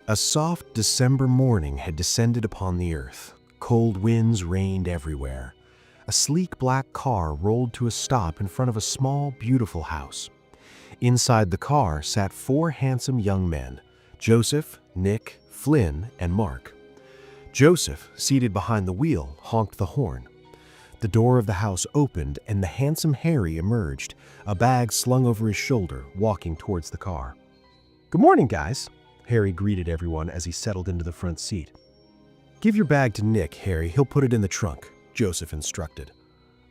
A soft December morning had descended upon the earth. Cold winds rained everywhere. A sleek black car rolled to a stop in front of a small, beautiful house. Inside the car sat four handsome young men: Joseph, Nick, Flynn, and Mark. Joseph, seated behind the wheel, honked the horn. The door of the house opened and the handsome Harry emerged, a bag slung over his shoulder, walking towards the car. "Good morning, guys," Harry greeted everyone as he settled into the front seat. "Give your bag to Nick, Harry. He'll put it in the trunk," Joseph instructed.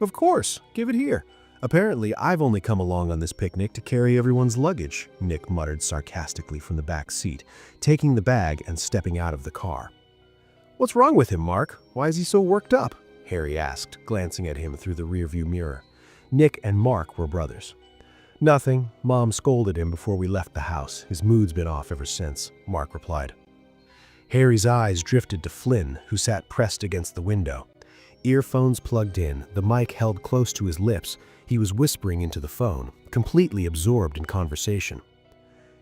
"Of course, give it here. Apparently, I've only come along on this picnic to carry everyone's luggage," Nick muttered sarcastically from the back seat, taking the bag and stepping out of the car. "What's wrong with him, Mark? Why is he so worked up?" Harry asked, glancing at him through the rearview mirror. Nick and Mark were brothers. "Nothing. Mom scolded him before we left the house. His mood's been off ever since," Mark replied. Harry's eyes drifted to Flynn, who sat pressed against the window. Earphones plugged in, the mic held close to his lips, he was whispering into the phone, completely absorbed in conversation.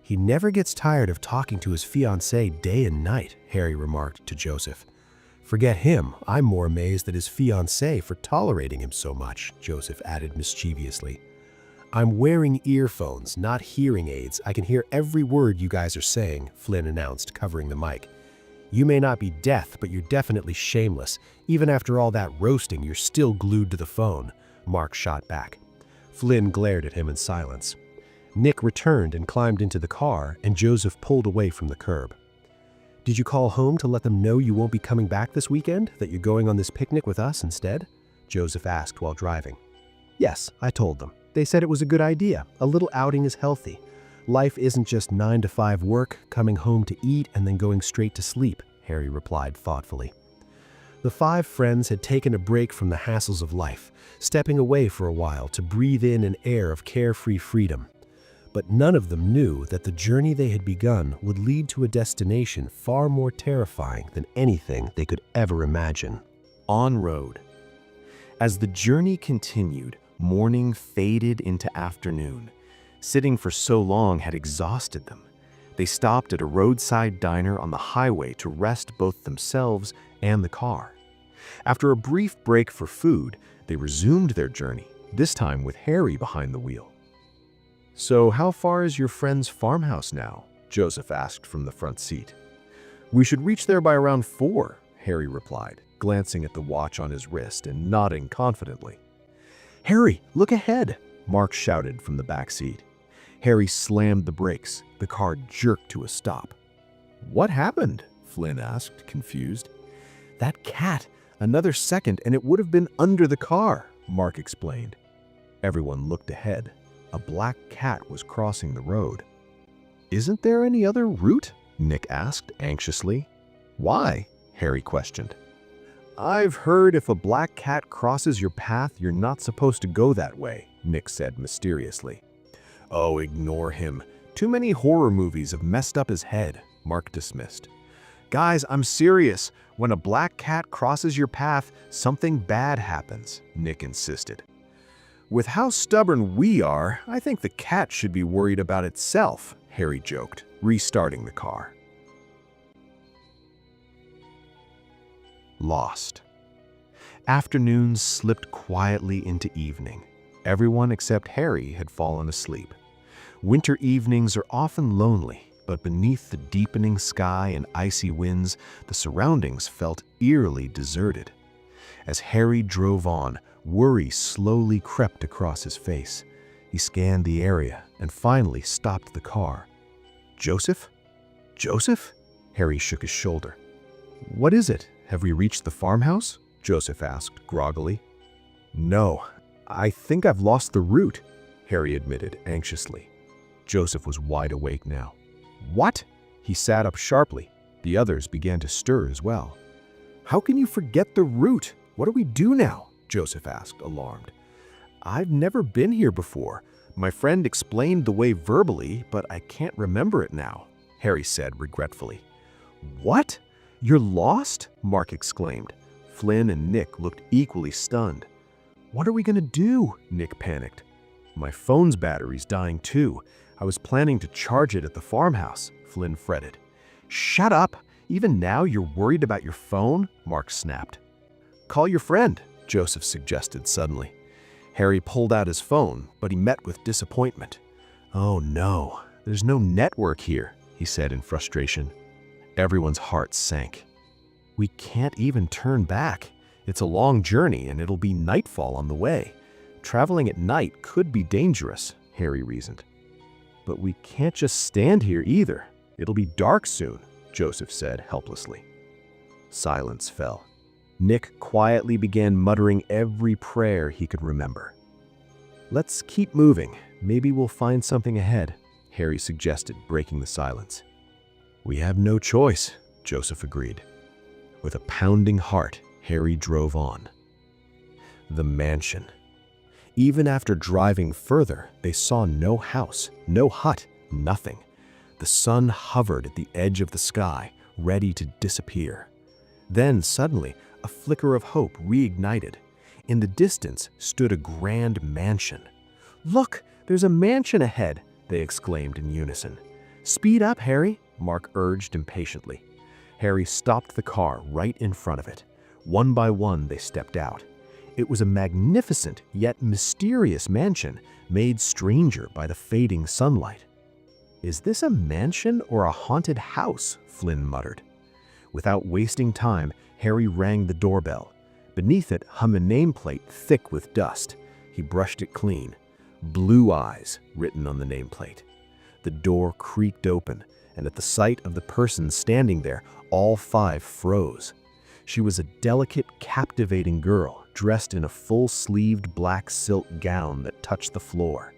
"He never gets tired of talking to his fiancée day and night," Harry remarked to Joseph. "Forget him, I'm more amazed at his fiancée for tolerating him so much," Joseph added mischievously. "I'm wearing earphones, not hearing aids. I can hear every word you guys are saying," Flynn announced, covering the mic. "You may not be deaf, but you're definitely shameless. Even after all that roasting, you're still glued to the phone," Mark shot back. Flynn glared at him in silence. Nick returned and climbed into the car, and Joseph pulled away from the curb. "Did you call home to let them know you won't be coming back this weekend, that you're going on this picnic with us instead?" Joseph asked while driving. "Yes, I told them. They said it was a good idea. A little outing is healthy. Life isn't just 9 to 5 work, coming home to eat, and then going straight to sleep," Harry replied thoughtfully. The five friends had taken a break from the hassles of life, stepping away for a while to breathe in an air of carefree freedom. But none of them knew that the journey they had begun would lead to a destination far more terrifying than anything they could ever imagine. On road. As the journey continued, morning faded into afternoon. Sitting for so long had exhausted them. They stopped at a roadside diner on the highway to rest both themselves and the car. After a brief break for food, they resumed their journey, this time with Harry behind the wheel. "So how far is your friend's farmhouse now?" Joseph asked from the front seat. "We should reach there by around 4, Harry replied, glancing at the watch on his wrist and nodding confidently. "Harry, look ahead!" Mark shouted from the back seat. Harry slammed the brakes. The car jerked to a stop. "What happened?" Flynn asked, confused. "That cat! Another second and it would have been under the car," Mark explained. Everyone looked ahead. A black cat was crossing the road. "Isn't there any other route?" Nick asked anxiously. "Why?" Harry questioned. "I've heard if a black cat crosses your path, you're not supposed to go that way," Nick said mysteriously. "Oh, ignore him. Too many horror movies have messed up his head," Mark dismissed. "Guys, I'm serious. When a black cat crosses your path, something bad happens," Nick insisted. "With how stubborn we are, I think the cat should be worried about itself," Harry joked, restarting the car. Lost. Afternoons slipped quietly into evening. Everyone except Harry had fallen asleep. Winter evenings are often lonely, but beneath the deepening sky and icy winds, the surroundings felt eerily deserted. As Harry drove on, worry slowly crept across his face. He scanned the area and finally stopped the car. "Joseph? Joseph?" Harry shook his shoulder. "What is it? Have we reached the farmhouse?" Joseph asked groggily. "No, I think I've lost the route," Harry admitted anxiously. Joseph was wide awake now. "What?" He sat up sharply. The others began to stir as well. "How can you forget the route? What do we do now?" Joseph asked, alarmed. "I've never been here before. My friend explained the way verbally, but I can't remember it now," Harry said regretfully. "What? You're lost?" Mark exclaimed. Flynn and Nick looked equally stunned. "What are we going to do?" Nick panicked. "My phone's battery's dying too. I was planning to charge it at the farmhouse," Flynn fretted. Shut up! Even now you're worried about your phone? Mark snapped. Call your friend, Joseph suggested suddenly. Harry pulled out his phone, but he met with disappointment. Oh no, there's no network here, he said in frustration. Everyone's heart sank. We can't even turn back. It's a long journey and it'll be nightfall on the way. Traveling at night could be dangerous, Harry reasoned. But we can't just stand here either. It'll be dark soon, Joseph said helplessly. Silence fell. Nick quietly began muttering every prayer he could remember. Let's keep moving. Maybe we'll find something ahead, Harry suggested, breaking the silence. We have no choice, Joseph agreed. With a pounding heart, Harry drove on. The mansion. Even after driving further, they saw no house, no hut, nothing. The sun hovered at the edge of the sky, ready to disappear. Then, suddenly, a flicker of hope reignited. In the distance stood a grand mansion. Look, there's a mansion ahead, they exclaimed in unison. Speed up, Harry, Mark urged impatiently. Harry stopped the car right in front of it. One by one, they stepped out. It was a magnificent yet mysterious mansion, made stranger by the fading sunlight. Is this a mansion or a haunted house? Flynn muttered. Without wasting time, Harry rang the doorbell. Beneath it hung a nameplate thick with dust. He brushed it clean. Blue Eyes written on the nameplate. The door creaked open, and at the sight of the person standing there, all five froze. She was a delicate, captivating girl, dressed in a full-sleeved black silk gown that touched the floor.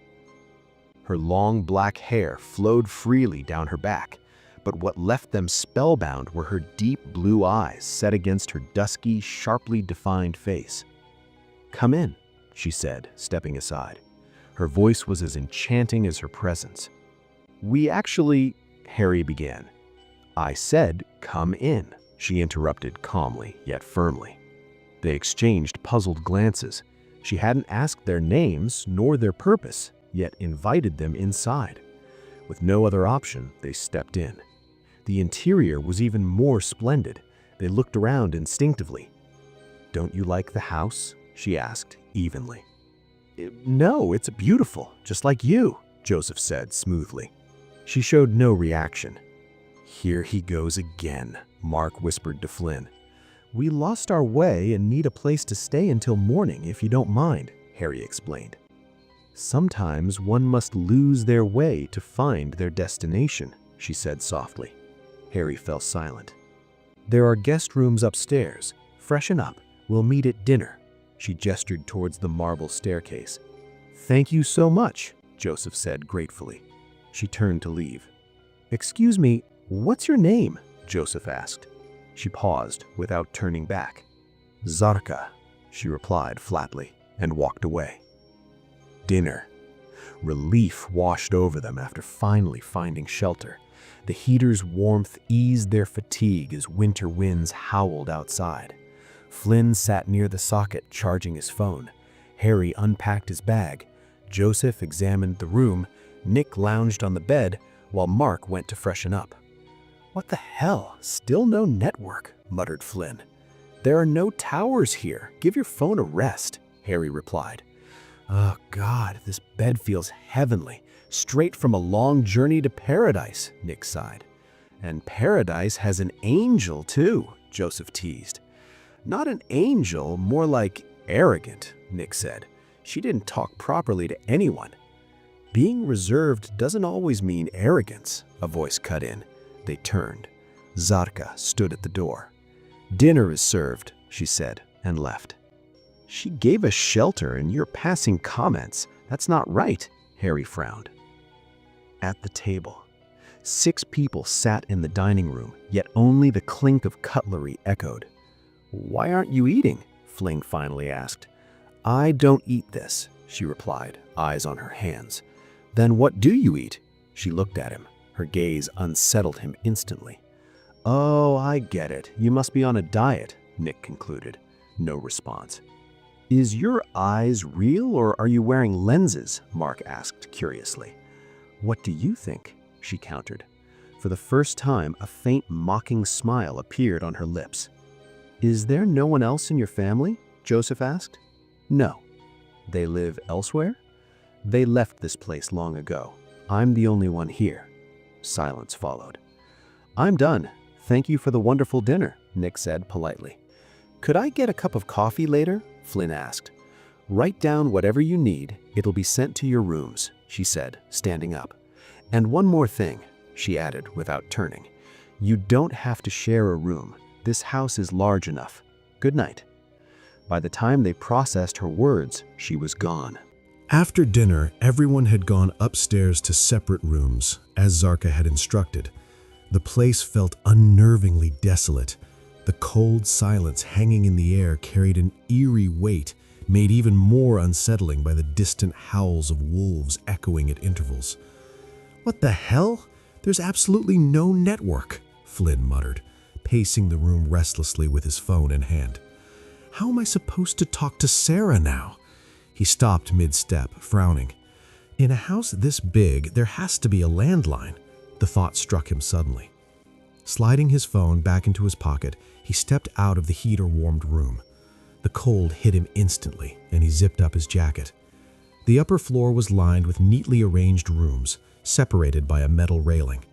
Her long black hair flowed freely down her back, but what left them spellbound were her deep blue eyes set against her dusky, sharply defined face. Come in, she said, stepping aside. Her voice was as enchanting as her presence. Harry began. I said, come in, she interrupted calmly yet firmly. They exchanged puzzled glances. She hadn't asked their names nor their purpose, yet invited them inside. With no other option, they stepped in. The interior was even more splendid. They looked around instinctively. Don't you like the house? She asked evenly. No, it's beautiful, just like you, Joseph said smoothly. She showed no reaction. Here he goes again, Mark whispered to Flynn. We lost our way and need a place to stay until morning, if you don't mind, Harry explained. Sometimes one must lose their way to find their destination, she said softly. Harry fell silent. There are guest rooms upstairs. Freshen up. We'll meet at dinner. She gestured towards the marble staircase. Thank you so much, Joseph said gratefully. She turned to leave. Excuse me, what's your name? Joseph asked. She paused without turning back. Zarka, she replied flatly and walked away. Dinner. Relief washed over them after finally finding shelter. The heater's warmth eased their fatigue as winter winds howled outside. Flynn sat near the socket charging his phone. Harry unpacked his bag. Joseph examined the room. Nick lounged on the bed while Mark went to freshen up. What the hell? Still no network, muttered Flynn. There are no towers here. Give your phone a rest, Harry replied. Oh God, this bed feels heavenly. Straight from a long journey to paradise, Nick sighed. And paradise has an angel too, Joseph teased. Not an angel, more like arrogant, Nick said. She didn't talk properly to anyone. Being reserved doesn't always mean arrogance, a voice cut in. They turned. Zarka stood at the door. Dinner is served, she said, and left. She gave us shelter and you're passing comments. That's not right, Harry frowned. At the table. 6 people sat in the dining room, yet only the clink of cutlery echoed. Why aren't you eating? Flynn finally asked. I don't eat this, she replied, eyes on her hands. Then what do you eat? She looked at him. Her gaze unsettled him instantly. Oh, I get it. You must be on a diet, Nick concluded. No response. Is your eyes real or are you wearing lenses? Mark asked curiously. What do you think? She countered. For the first time, a faint, mocking smile appeared on her lips. "Is there no one else in your family?" Joseph asked. "No." "They live elsewhere?" "They left this place long ago. I'm the only one here." Silence followed. "I'm done. Thank you for the wonderful dinner," Nick said politely. "Could I get a cup of coffee later?" Flynn asked. "Write down whatever you need. It'll be sent to your rooms," she said, standing up. "And one more thing," she added without turning. "You don't have to share a room. This house is large enough. Good night." By the time they processed her words, she was gone. After dinner, everyone had gone upstairs to separate rooms, as Zarka had instructed. The place felt unnervingly desolate. The cold silence hanging in the air carried an eerie weight, made even more unsettling by the distant howls of wolves echoing at intervals. "What the hell? There's absolutely no network," Flynn muttered, pacing the room restlessly with his phone in hand. "How am I supposed to talk to Sarah now?" He stopped mid-step, frowning. In a house this big, there has to be a landline. The thought struck him suddenly. Sliding his phone back into his pocket, he stepped out of the heater-warmed room. The cold hit him instantly, and he zipped up his jacket. The upper floor was lined with neatly arranged rooms, separated by a metal railing.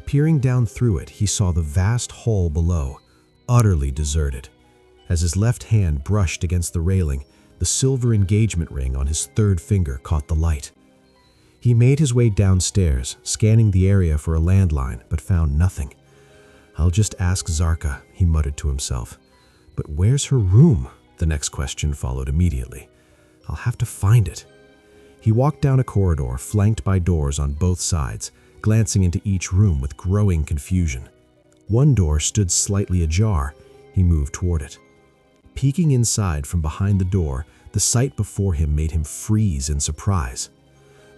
Peering down through it, he saw the vast hall below, utterly deserted. As his left hand brushed against the railing, the silver engagement ring on his third finger caught the light. He made his way downstairs, scanning the area for a landline, but found nothing. "I'll just ask Zarka," he muttered to himself. "But where's her room?" The next question followed immediately. "I'll have to find it." He walked down a corridor flanked by doors on both sides, glancing into each room with growing confusion. One door stood slightly ajar. He moved toward it. Peeking inside from behind the door, the sight before him made him freeze in surprise.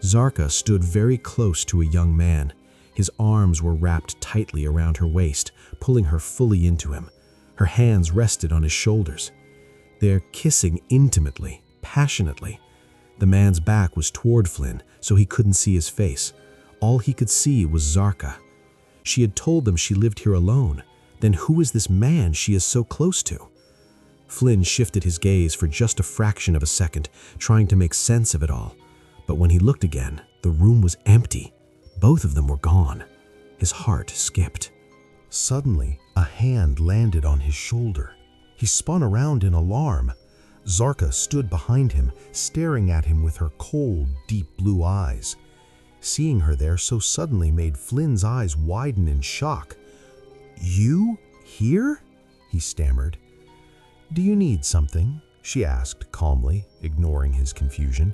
Zarka stood very close to a young man. His arms were wrapped tightly around her waist, pulling her fully into him. Her hands rested on his shoulders. They're kissing intimately, passionately. The man's back was toward Flynn, so he couldn't see his face. All he could see was Zarka. She had told them she lived here alone. Then who is this man she is so close to? Flynn shifted his gaze for just a fraction of a second, trying to make sense of it all. But when he looked again, the room was empty. Both of them were gone. His heart skipped. Suddenly, a hand landed on his shoulder. He spun around in alarm. Zarka stood behind him, staring at him with her cold, deep blue eyes. Seeing her there so suddenly made Flynn's eyes widen in shock. "You? Here?" he stammered. "Do you need something?" she asked calmly, ignoring his confusion.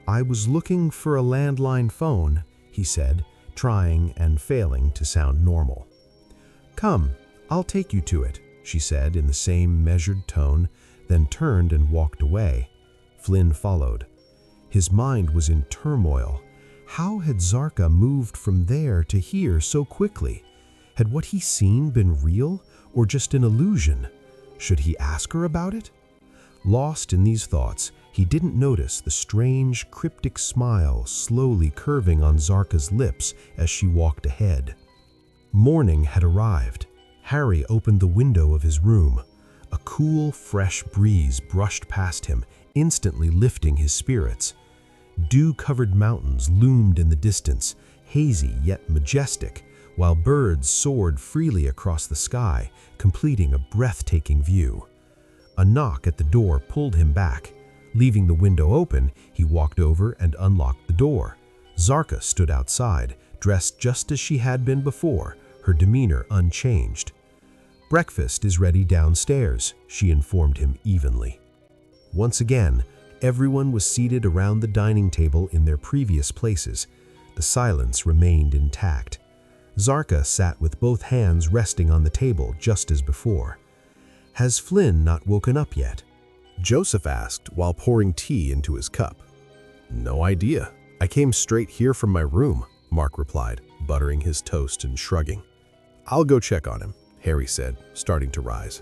"I was looking for a landline phone," he said, trying and failing to sound normal. "Come, I'll take you to it," she said in the same measured tone, then turned and walked away. Flynn followed. His mind was in turmoil. How had Zarka moved from there to here so quickly? Had what he seen been real or just an illusion? Should he ask her about it? Lost in these thoughts, he didn't notice the strange, cryptic smile slowly curving on Zarka's lips as she walked ahead. Morning had arrived. Harry opened the window of his room. A cool, fresh breeze brushed past him, instantly lifting his spirits. Dew-covered mountains loomed in the distance, hazy yet majestic, while birds soared freely across the sky, completing a breathtaking view. A knock at the door pulled him back. Leaving the window open, he walked over and unlocked the door. Zarka stood outside, dressed just as she had been before, her demeanor unchanged. "Breakfast is ready downstairs," she informed him evenly. Once again, everyone was seated around the dining table in their previous places. The silence remained intact. Zarka sat with both hands resting on the table just as before. "Has Flynn not woken up yet?" Joseph asked while pouring tea into his cup. "No idea. I came straight here from my room," Mark replied, buttering his toast and shrugging. "I'll go check on him," Harry said, starting to rise.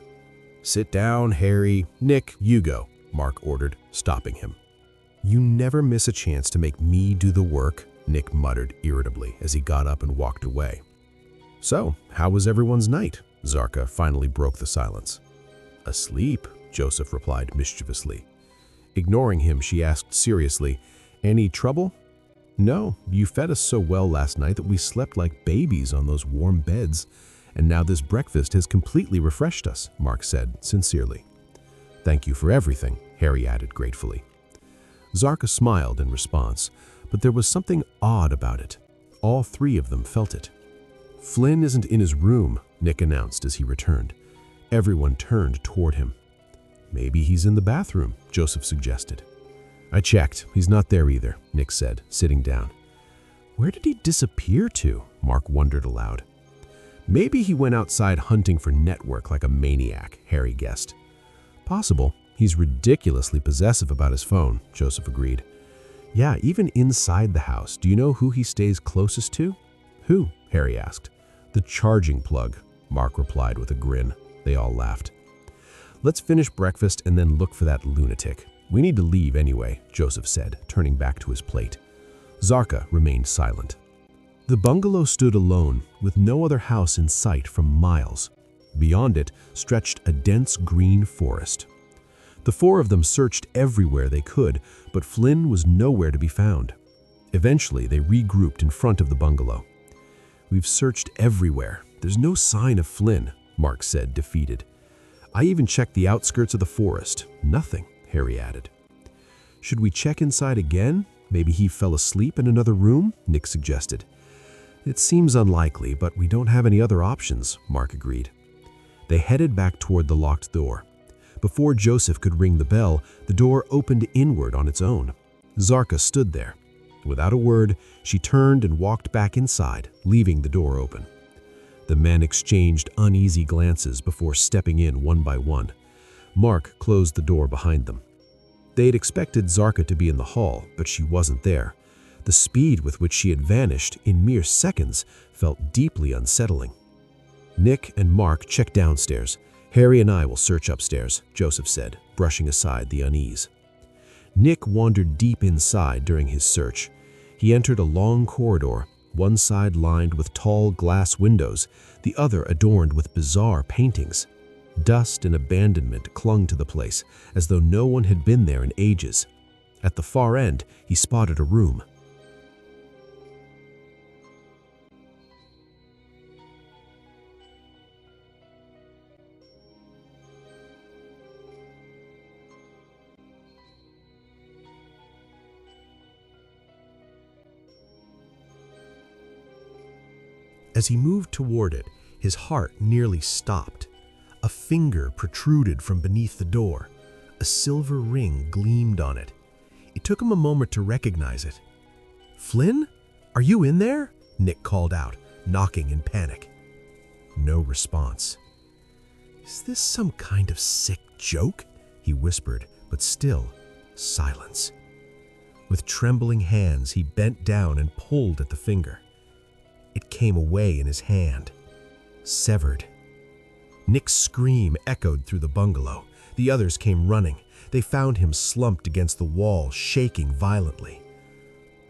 "Sit down, Harry. Nick, you go," Mark ordered, stopping him. "You never miss a chance to make me do the work," Nick muttered irritably as he got up and walked away. "So, how was everyone's night?" Zarka finally broke the silence. "Asleep," Joseph replied mischievously. Ignoring him, she asked seriously, "Any trouble?" "No, you fed us so well last night that we slept like babies on those warm beds, and now this breakfast has completely refreshed us," Mark said sincerely. "Thank you for everything," Harry added gratefully. Zarka smiled in response, but there was something odd about it. All three of them felt it. "Flynn isn't in his room," Nick announced as he returned. Everyone turned toward him. "Maybe he's in the bathroom," Joseph suggested. "I checked. He's not there either," Nick said, sitting down. "Where did he disappear to?" Mark wondered aloud. "Maybe he went outside hunting for network like a maniac," Harry guessed. "Possible. He's ridiculously possessive about his phone," Joseph agreed. "Yeah, even inside the house. Do you know who he stays closest to?" "Who?" Harry asked. "The charging plug," Mark replied with a grin. They all laughed. "Let's finish breakfast and then look for that lunatic. We need to leave anyway," Joseph said, turning back to his plate. Zarka remained silent. The bungalow stood alone, with no other house in sight for miles. Beyond it stretched a dense green forest. The four of them searched everywhere they could, but Flynn was nowhere to be found. Eventually, they regrouped in front of the bungalow. "We've searched everywhere. There's no sign of Flynn," Mark said, defeated. "I even checked the outskirts of the forest. Nothing," Harry added. "Should we check inside again? Maybe he fell asleep in another room?" Nick suggested. "It seems unlikely, but we don't have any other options," Mark agreed. They headed back toward the locked door. Before Joseph could ring the bell, the door opened inward on its own. Zarka stood there. Without a word, she turned and walked back inside, leaving the door open. The men exchanged uneasy glances before stepping in one by one. Mark closed the door behind them. They had expected Zarka to be in the hall, but she wasn't there. The speed with which she had vanished in mere seconds felt deeply unsettling. Nick and Mark checked downstairs. "Harry and I will search upstairs," Joseph said, brushing aside the unease. Nick wandered deep inside during his search. He entered a long corridor, one side lined with tall glass windows, the other adorned with bizarre paintings. Dust and abandonment clung to the place, as though no one had been there in ages. At the far end, he spotted a room. As he moved toward it, his heart nearly stopped. A finger protruded from beneath the door. A silver ring gleamed on it. It took him a moment to recognize it. "Flynn? Are you in there?" Nick called out, knocking in panic. No response. "Is this some kind of sick joke?" he whispered, but still, silence. With trembling hands, he bent down and pulled at the finger. It came away in his hand, severed. Nick's scream echoed through the bungalow. The others came running. They found him slumped against the wall, shaking violently.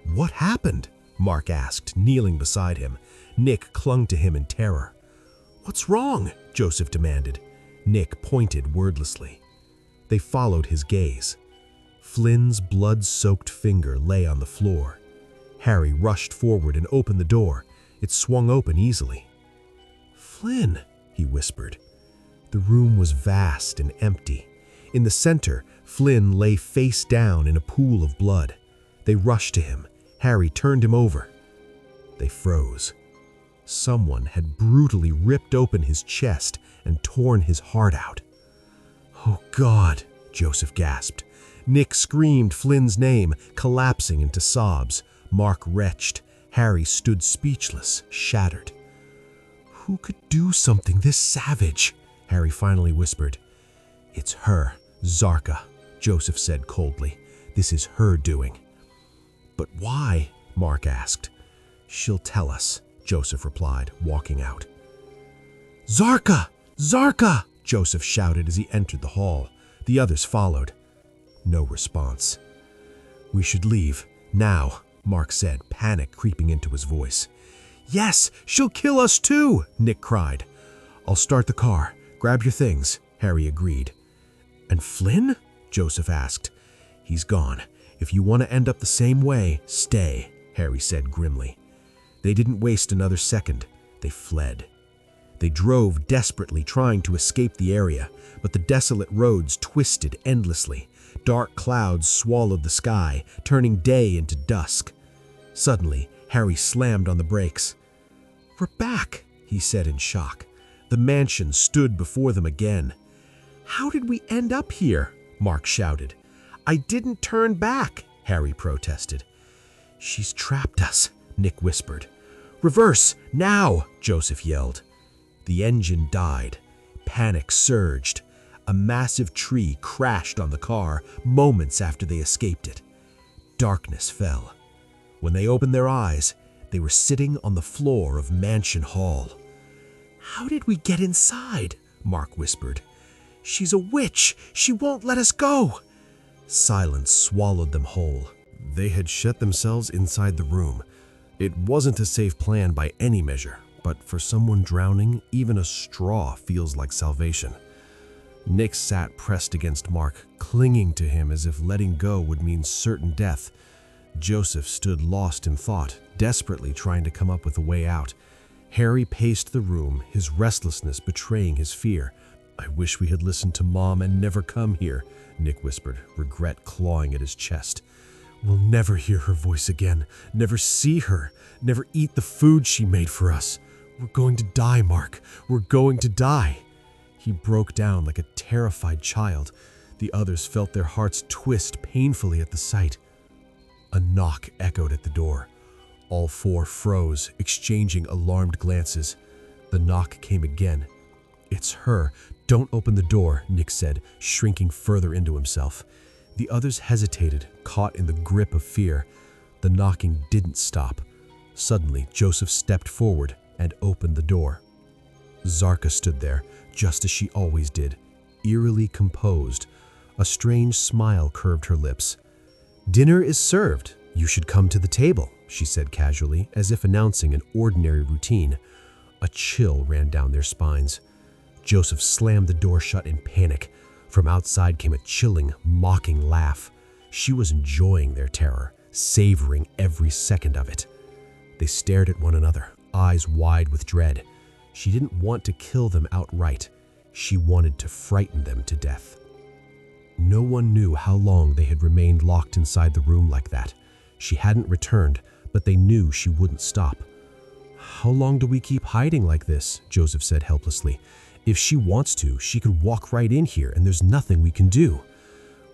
"What happened?" Mark asked, kneeling beside him. Nick clung to him in terror. "What's wrong?" Joseph demanded. Nick pointed wordlessly. They followed his gaze. Flynn's blood-soaked finger lay on the floor. Harry rushed forward and opened the door. It swung open easily. "Flynn," he whispered. The room was vast and empty. In the center, Flynn lay face down in a pool of blood. They rushed to him. Harry turned him over. They froze. Someone had brutally ripped open his chest and torn his heart out. "Oh God," Joseph gasped. Nick screamed Flynn's name, collapsing into sobs. Mark retched. Harry stood speechless, shattered. "Who could do something this savage?" Harry finally whispered. "It's her, Zarka," Joseph said coldly. "This is her doing." "But why?" Mark asked. "She'll tell us," Joseph replied, walking out. "Zarka! Zarka!" Joseph shouted as he entered the hall. The others followed. No response. "We should leave, now," Mark said, panic creeping into his voice. Yes, she'll kill us too, Nick cried. I'll start the car. Grab your things, Harry agreed. And Flynn? Joseph asked. He's gone. If you want to end up the same way, stay, Harry said grimly. They didn't waste another second. They fled. They drove desperately, trying to escape the area, but the desolate roads twisted endlessly. Dark clouds swallowed the sky, turning day into dusk. Suddenly, Harry slammed on the brakes. We're back, he said in shock. The mansion stood before them again. How did we end up here? Mark shouted. I didn't turn back, Harry protested. She's trapped us, Nick whispered. Reverse, now, Joseph yelled. The engine died. Panic surged. A massive tree crashed on the car moments after they escaped it. Darkness fell. When they opened their eyes, they were sitting on the floor of Mansion Hall. How did we get inside? Mark whispered. She's a witch. She won't let us go. Silence swallowed them whole. They had shut themselves inside the room. It wasn't a safe plan by any measure, but for someone drowning, even a straw feels like salvation. Nick sat pressed against Mark, clinging to him as if letting go would mean certain death. Joseph stood lost in thought, desperately trying to come up with a way out. Harry paced the room, his restlessness betraying his fear. I wish we had listened to Mom and never come here, Nick whispered, regret clawing at his chest. We'll never hear her voice again, never see her, never eat the food she made for us. We're going to die, Mark. We're going to die. He broke down like a terrified child. The others felt their hearts twist painfully at the sight. A knock echoed at the door. All four froze, exchanging alarmed glances. The knock came again. It's her. Don't open the door, Nick said, shrinking further into himself. The others hesitated, caught in the grip of fear. The knocking didn't stop. Suddenly, Joseph stepped forward and opened the door. Zarka stood there, just as she always did, eerily composed. A strange smile curved her lips. Dinner is served. You should come to the table, she said casually, as if announcing an ordinary routine. A chill ran down their spines. Joseph slammed the door shut in panic. From outside came a chilling, mocking laugh. She was enjoying their terror, savoring every second of it. They stared at one another, eyes wide with dread. She didn't want to kill them outright. She wanted to frighten them to death. No one knew how long they had remained locked inside the room like that. She hadn't returned, but they knew she wouldn't stop. How long do we keep hiding like this? Joseph said helplessly. If she wants to, she could walk right in here and there's nothing we can do.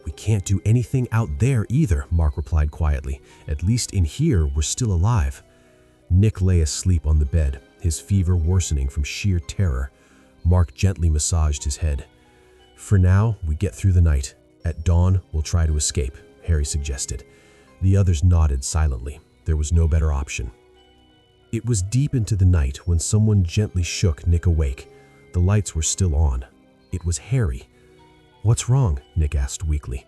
We can't do anything out there either, Mark replied quietly. At least in here, we're still alive. Nick lay asleep on the bed, his fever worsening from sheer terror. Mark gently massaged his head. For now, we get through the night. At dawn, we'll try to escape, Harry suggested. The others nodded silently. There was no better option. It was deep into the night when someone gently shook Nick awake. The lights were still on. It was Harry. What's wrong? Nick asked weakly.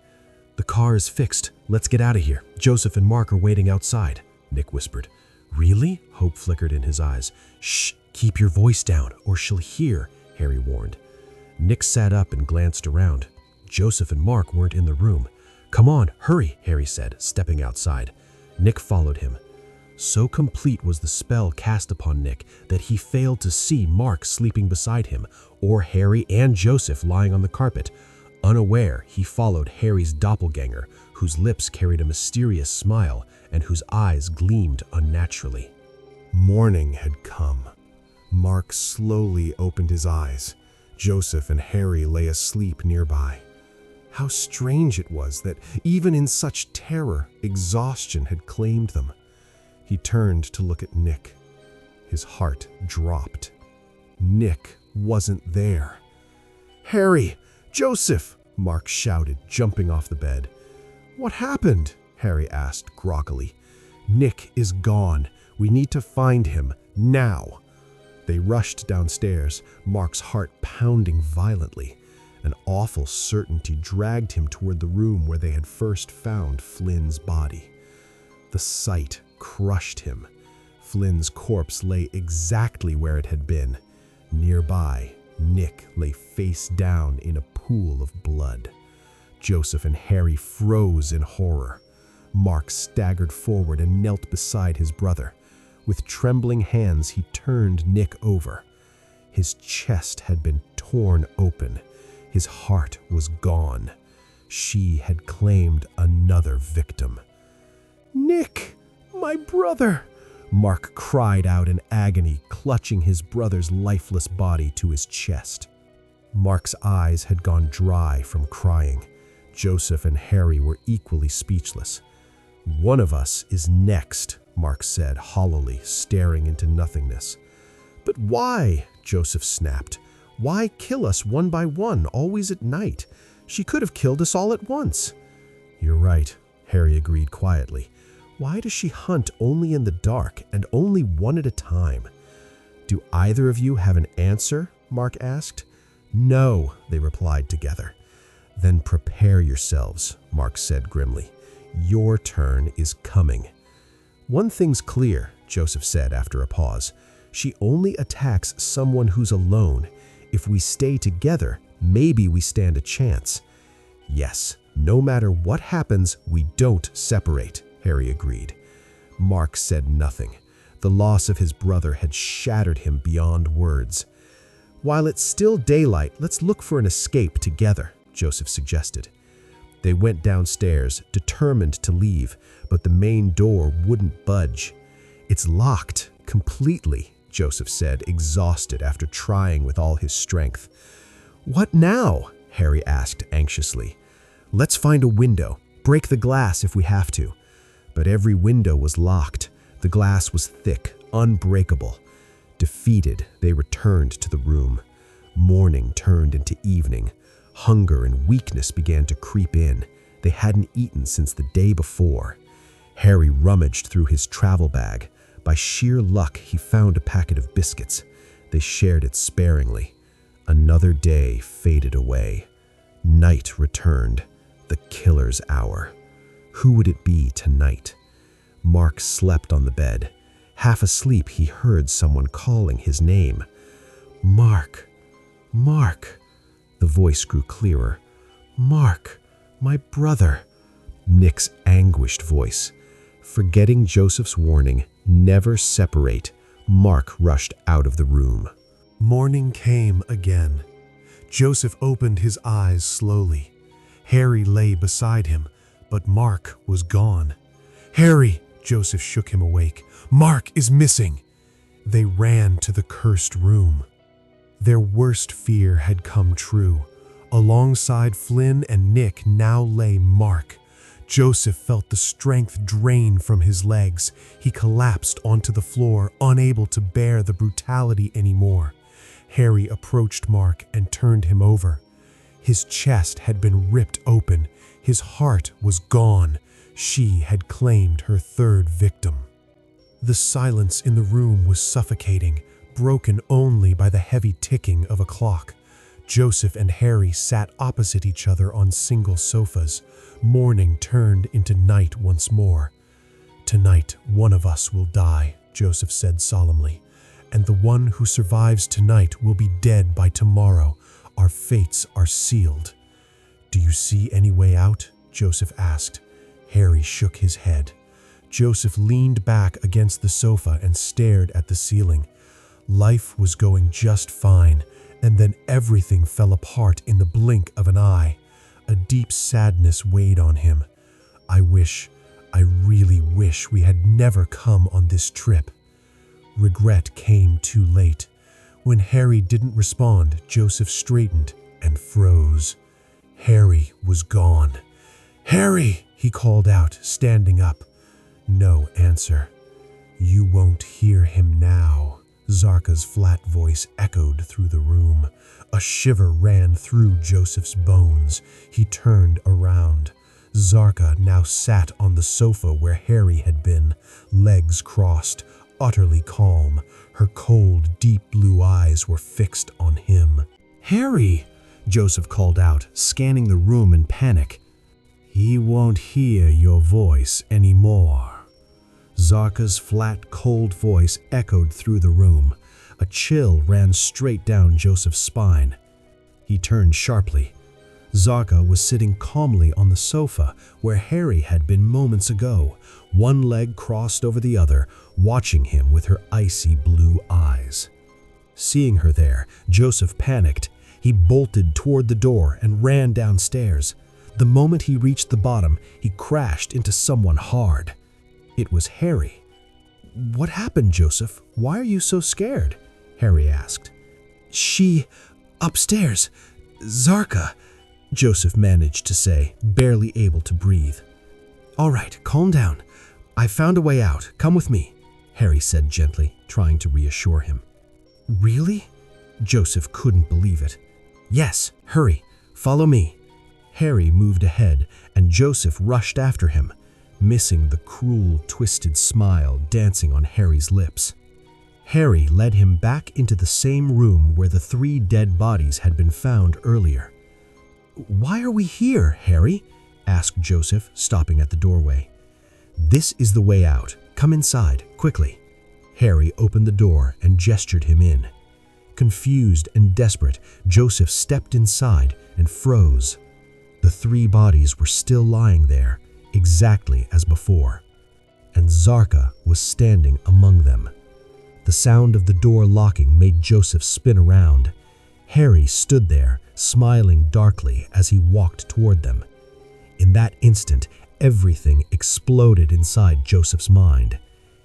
The car is fixed. Let's get out of here. Joseph and Mark are waiting outside, Nick whispered. Really? Hope flickered in his eyes. Shh, keep your voice down or she'll hear, Harry warned. Nick sat up and glanced around. Joseph and Mark weren't in the room. Come on, hurry, Harry said, stepping outside. Nick followed him. So complete was the spell cast upon Nick that he failed to see Mark sleeping beside him, or Harry and Joseph lying on the carpet. Unaware, he followed Harry's doppelganger, whose lips carried a mysterious smile and whose eyes gleamed unnaturally. Morning had come. Mark slowly opened his eyes. Joseph and Harry lay asleep nearby. How strange it was that, even in such terror, exhaustion had claimed them. He turned to look at Nick. His heart dropped. Nick wasn't there. Harry! Joseph! Mark shouted, jumping off the bed. What happened? Harry asked groggily. Nick is gone. We need to find him, now. They rushed downstairs, Mark's heart pounding violently. An awful certainty dragged him toward the room where they had first found Flynn's body. The sight crushed him. Flynn's corpse lay exactly where it had been. Nearby, Nick lay face down in a pool of blood. Joseph and Harry froze in horror. Mark staggered forward and knelt beside his brother. With trembling hands, he turned Nick over. His chest had been torn open. His heart was gone. She had claimed another victim. "Nick, my brother!" Mark cried out in agony, clutching his brother's lifeless body to his chest. Mark's eyes had gone dry from crying. Joseph and Harry were equally speechless. "One of us is next," Mark said hollowly, staring into nothingness. "But why?" Joseph snapped. "Why kill us one by one, always at night? She could have killed us all at once." "You're right," Harry agreed quietly. "Why does she hunt only in the dark and only one at a time?" "Do either of you have an answer?" Mark asked. "No," they replied together. "Then prepare yourselves," Mark said grimly. "Your turn is coming." "One thing's clear," Joseph said after a pause. "She only attacks someone who's alone. If we stay together, maybe we stand a chance." "Yes, no matter what happens, we don't separate," Harry agreed. Mark said nothing. The loss of his brother had shattered him beyond words. "While it's still daylight, let's look for an escape together," Joseph suggested. They went downstairs, determined to leave, but the main door wouldn't budge. "It's locked, completely," Joseph said, exhausted after trying with all his strength. "What now?" Harry asked anxiously. "Let's find a window. Break the glass if we have to." But every window was locked. The glass was thick, unbreakable. Defeated, they returned to the room. Morning turned into evening. Hunger and weakness began to creep in. They hadn't eaten since the day before. Harry rummaged through his travel bag. By sheer luck, he found a packet of biscuits. They shared it sparingly. Another day faded away. Night returned, the killer's hour. Who would it be tonight? Mark slept on the bed. Half asleep, he heard someone calling his name. "Mark, Mark." The voice grew clearer. "Mark, my brother." Nick's anguished voice. Forgetting Joseph's warning, never separate, Mark rushed out of the room. Morning came again. Joseph opened his eyes slowly. Harry lay beside him, but Mark was gone. "Harry!" Joseph shook him awake. "Mark is missing!" They ran to the cursed room. Their worst fear had come true. Alongside Flynn and Nick now lay Mark. Joseph felt the strength drain from his legs. He collapsed onto the floor, unable to bear the brutality anymore. Harry approached Mark and turned him over. His chest had been ripped open. His heart was gone. She had claimed her third victim. The silence in the room was suffocating, broken only by the heavy ticking of a clock. Joseph and Harry sat opposite each other on single sofas. Morning turned into night once more. "Tonight, one of us will die," Joseph said solemnly. "And the one who survives tonight will be dead by tomorrow. Our fates are sealed." "Do you see any way out?" Joseph asked. Harry shook his head. Joseph leaned back against the sofa and stared at the ceiling. Life was going just fine, and then everything fell apart in the blink of an eye. A deep sadness weighed on him. I really wish we had never come on this trip." Regret came too late. When Harry didn't respond, Joseph straightened and froze. Harry was gone. "Harry!" he called out, standing up. No answer. "You won't hear him now." Zarka's flat voice echoed through the room. A shiver ran through Joseph's bones. He turned around. Zarka now sat on the sofa where Harry had been, legs crossed, utterly calm. Her cold, deep blue eyes were fixed on him. "Harry!" Joseph called out, scanning the room in panic. "He won't hear your voice anymore." Zarka's flat, cold voice echoed through the room. A chill ran straight down Joseph's spine. He turned sharply. Zarka was sitting calmly on the sofa where Harry had been moments ago, one leg crossed over the other, watching him with her icy blue eyes. Seeing her there, Joseph panicked. He bolted toward the door and ran downstairs. The moment he reached the bottom, he crashed into someone hard. It was Harry. "What happened, Joseph? Why are you so scared?" Harry asked. Upstairs, Zarka," Joseph managed to say, barely able to breathe. "All right, calm down. I found a way out. Come with me," Harry said gently, trying to reassure him. "Really?" Joseph couldn't believe it. "Yes, hurry. Follow me." Harry moved ahead, and Joseph rushed after him, missing the cruel, twisted smile dancing on Harry's lips. Harry led him back into the same room where the 3 dead bodies had been found earlier. "Why are we here, Harry?" asked Joseph, stopping at the doorway. "This is the way out. Come inside, quickly." Harry opened the door and gestured him in. Confused and desperate, Joseph stepped inside and froze. The 3 bodies were still lying there, exactly as before, and Zarka was standing among them. The sound of the door locking made Joseph spin around. Harry stood there, smiling darkly as he walked toward them. In that instant, everything exploded inside Joseph's mind.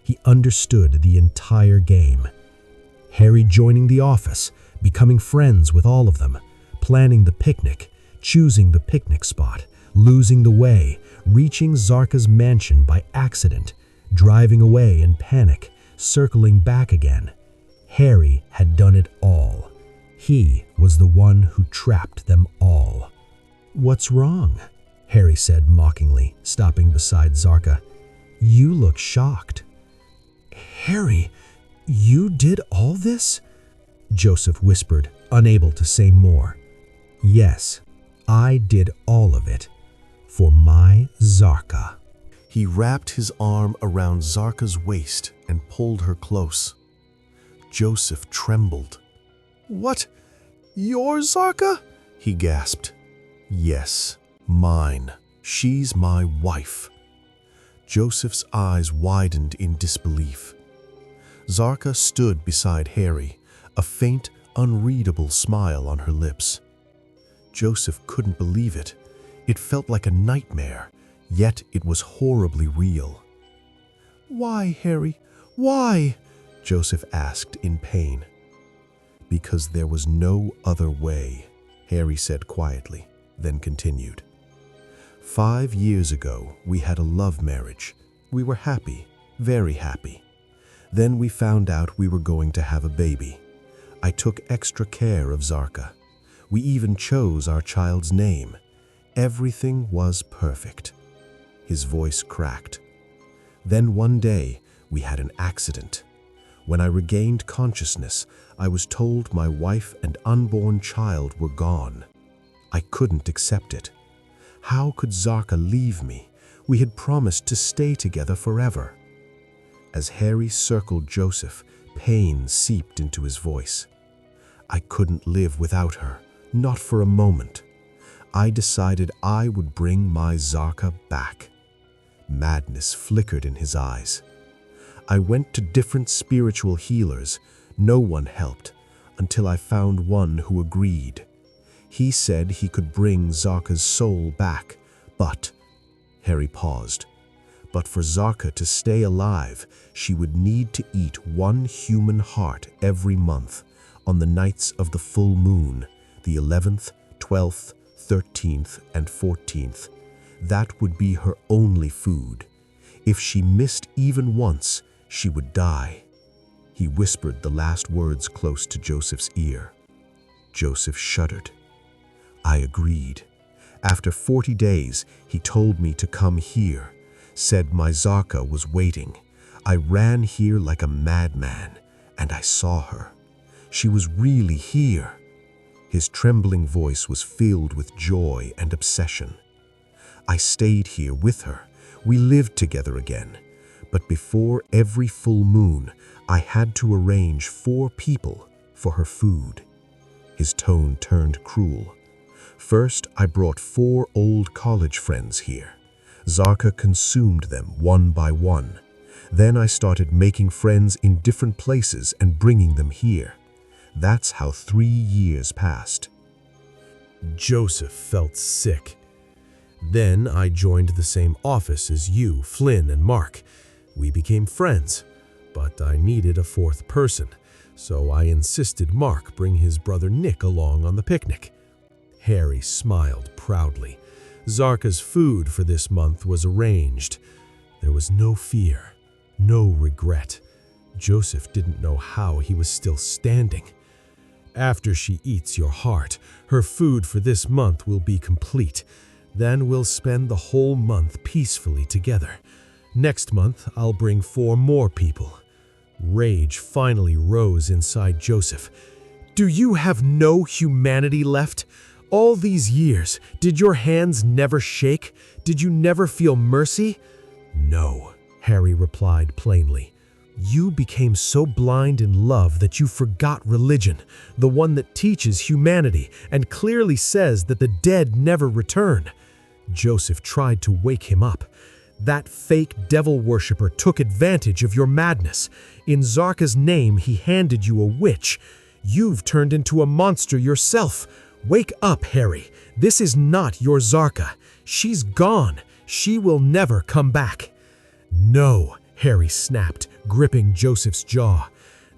He understood the entire game. Harry joining the office, becoming friends with all of them, planning the picnic, choosing the picnic spot, losing the way, reaching Zarka's mansion by accident, driving away in panic, circling back again. Harry had done it all. He was the one who trapped them all. "What's wrong?" Harry said mockingly, stopping beside Zarka. "You look shocked." "Harry, you did all this?" Joseph whispered, unable to say more. "Yes, I did all of it. For my Zarka." He wrapped his arm around Zarka's waist and pulled her close. Joseph trembled. "What? Your Zarka?" he gasped. "Yes, mine. She's my wife." Joseph's eyes widened in disbelief. Zarka stood beside Harry, a faint, unreadable smile on her lips. Joseph couldn't believe it. It felt like a nightmare, yet it was horribly real. "Why, Harry? Why?" Joseph asked in pain. "Because there was no other way," Harry said quietly, then continued. 5 years ago, we had a love marriage. We were happy, very happy. Then we found out we were going to have a baby. I took extra care of Zarka. We even chose our child's name. Everything was perfect." His voice cracked. "Then one day, we had an accident. When I regained consciousness, I was told my wife and unborn child were gone. I couldn't accept it. How could Zarka leave me? We had promised to stay together forever." As Harry circled Joseph, pain seeped into his voice. "I couldn't live without her, not for a moment. I decided I would bring my Zarka back." Madness flickered in his eyes. "I went to different spiritual healers. No one helped, until I found one who agreed. He said he could bring Zarka's soul back, but—" Harry paused. "But for Zarka to stay alive, she would need to eat 1 human heart every month, on the nights of the full moon, the 11th, 12th, 13th, and 14th. That would be her only food. If she missed even once, she would die." He whispered the last words close to Joseph's ear. Joseph shuddered. "I agreed. After 40 days, he told me to come here, said my Zarka was waiting. I ran here like a madman, and I saw her. She was really here." His trembling voice was filled with joy and obsession. "I stayed here with her. We lived together again. But before every full moon, I had to arrange 4 people for her food. His tone turned cruel. First, I brought 4 old college friends here. Zarka consumed them one by one. Then I started making friends in different places and bringing them here. That's how 3 years passed. Joseph felt sick. Then I joined the same office as you, Flynn, and Mark. We became friends, but I needed a 4th person, so I insisted Mark bring his brother Nick along on the picnic. Harry smiled proudly. Zarka's food for this month was arranged. There was no fear, no regret. Joseph didn't know how he was still standing. After she eats your heart, her food for this month will be complete. Then we'll spend the whole month peacefully together. Next month, I'll bring 4 more people. Rage finally rose inside Joseph. Do you have no humanity left? All these years, did your hands never shake? Did you never feel mercy? No, Harry replied plainly. You became so blind in love that you forgot religion, the one that teaches humanity and clearly says that the dead never return. Joseph tried to wake him up. That fake devil worshipper took advantage of your madness. In Zarka's name, he handed you a witch. You've turned into a monster yourself. Wake up, Harry. This is not your Zarka. She's gone. She will never come back. No, Harry snapped, gripping Joseph's jaw.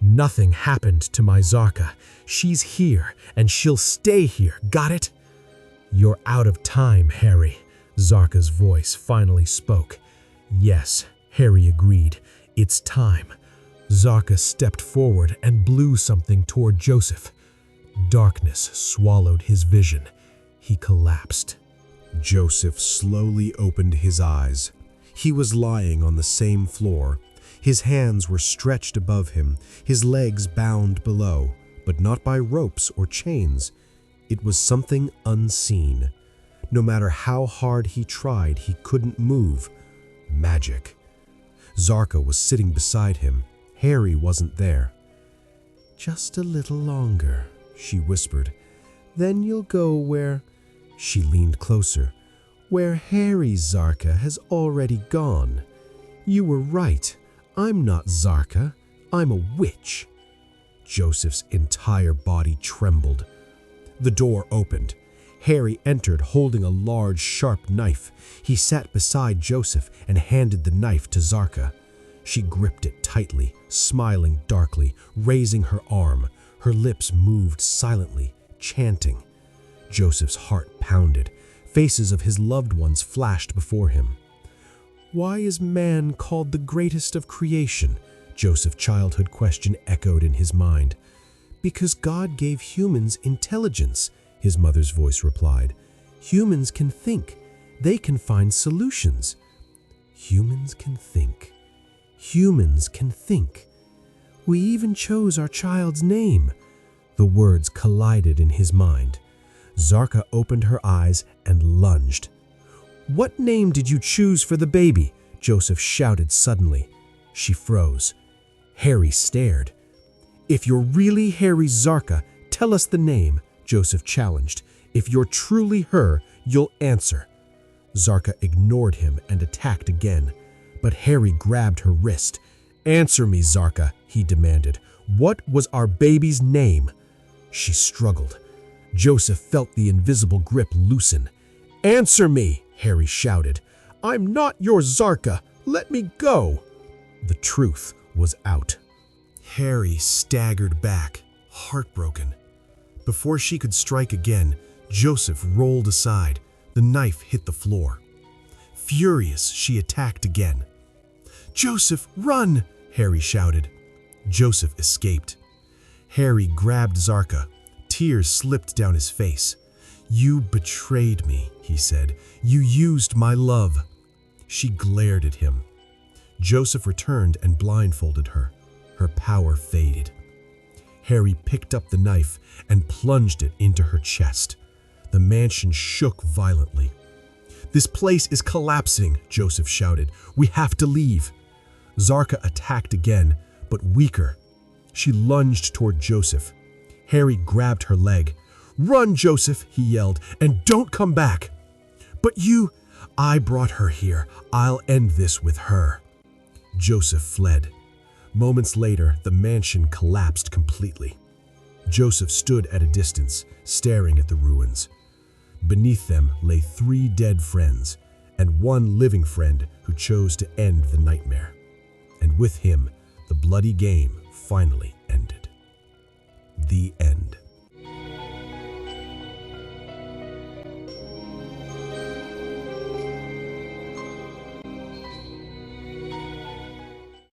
Nothing happened to my Zarka. She's here, and she'll stay here, got it? You're out of time, Harry. Zarka's voice finally spoke. Yes, Harry agreed. It's time. Zarka stepped forward and blew something toward Joseph. Darkness swallowed his vision. He collapsed. Joseph slowly opened his eyes. He was lying on the same floor. His hands were stretched above him, his legs bound below, but not by ropes or chains. It was something unseen. No matter how hard he tried, he couldn't move. Magic. Zarka was sitting beside him. Harry wasn't there. Just a little longer, she whispered. Then you'll go where... She leaned closer. Where Harry's Zarka has already gone. You were right. I'm not Zarka. I'm a witch. Joseph's entire body trembled. The door opened. Harry entered holding a large, sharp knife. He sat beside Joseph and handed the knife to Zarka. She gripped it tightly, smiling darkly, raising her arm. Her lips moved silently, chanting. Joseph's heart pounded. Faces of his loved ones flashed before him. Why is man called the greatest of creation? Joseph's childhood question echoed in his mind. Because God gave humans intelligence, his mother's voice replied. Humans can think. They can find solutions. Humans can think. Humans can think. We even chose our child's name. The words collided in his mind. Zarka opened her eyes and lunged. What name did you choose for the baby? Joseph shouted suddenly. She froze. Harry stared. If you're really Harry Zarka, tell us the name, Joseph challenged. If you're truly her, you'll answer. Zarka ignored him and attacked again, but Harry grabbed her wrist. Answer me, Zarka, he demanded. What was our baby's name? She struggled. Joseph felt the invisible grip loosen. Answer me, Harry shouted. I'm not your Zarka. Let me go. The truth was out. Harry staggered back, heartbroken. Before she could strike again, Joseph rolled aside. The knife hit the floor. Furious, she attacked again. Joseph, run! Harry shouted. Joseph escaped. Harry grabbed Zarka. Tears slipped down his face. You betrayed me, he said. You used my love. She glared at him. Joseph returned and blindfolded her. Her power faded. Harry picked up the knife and plunged it into her chest. The mansion shook violently. This place is collapsing, Joseph shouted. We have to leave. Zarka attacked again, but weaker. She lunged toward Joseph. Harry grabbed her leg. "Run, Joseph," he yelled, "and don't come back." "But you—" "I brought her here. I'll end this with her." Joseph fled. Moments later, the mansion collapsed completely. Joseph stood at a distance, staring at the ruins. Beneath them lay 3 dead friends, and 1 living friend who chose to end the nightmare. And with him, the bloody game finally ended.